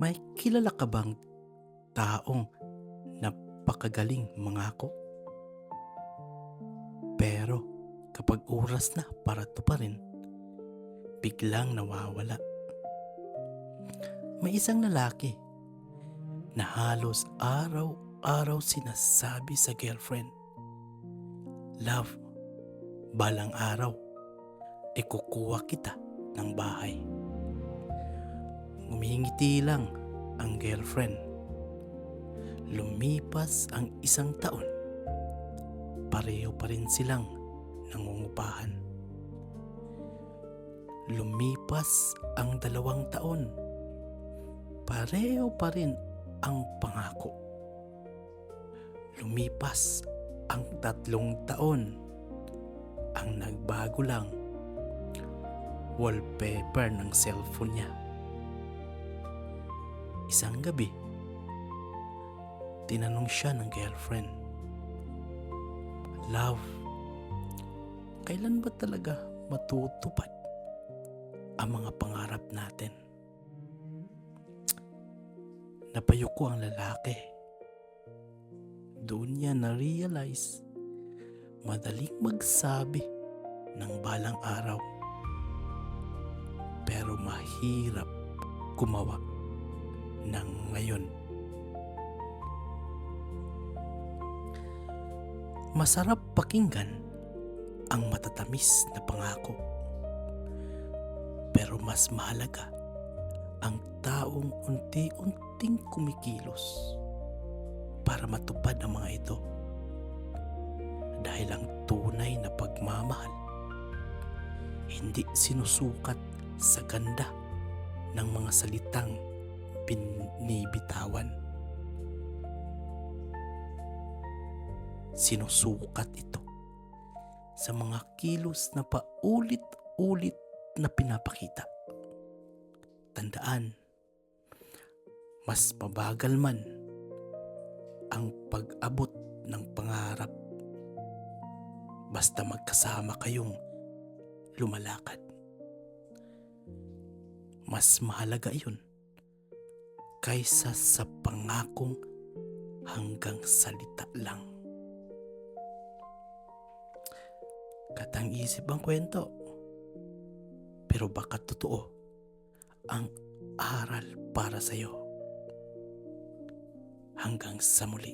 May kilala ka bang taong napakagaling mangako? Pero kapag oras na para tuparin, biglang nawawala. May isang lalaki na halos araw-araw sinasabi sa girlfriend, "Love, balang araw, ikukuha kita ng bahay." Ngumingiti lang ang girlfriend. Lumipas ang isang taon, pareho pa rin silang nangungupahan. Lumipas ang 2 taon, pareho pa rin ang pangako. Lumipas ang 3 taon, ang nagbago lang, wallpaper ng cellphone niya. Isang gabi, tinanong siya ng girlfriend, "Love, kailan ba talaga matutupad ang mga pangarap natin?" Napayuko ang lalaki. Doon niya na-realize, madaling magsabi ng balang araw, pero mahirap gumawa ng ngayon. Masarap pakinggan ang matatamis na pangako, pero mas mahalaga ang taong unti-unting kumikilos para matupad ang mga ito. Dahil ang tunay na pagmamahal hindi sinusukat sa ganda ng mga salitang binibitawan. Sinusukat ito sa mga kilos na paulit-ulit na pinapakita. Tandaan, mas mabagal man ang pag-abot ng pangarap basta magkasama kayong lumalakad. Mas mahalaga yun kaysa sa pangakong hanggang salita lang. Katang-isip ang kwento, pero baka totoo ang aral para sa'yo. Hanggang sa muli.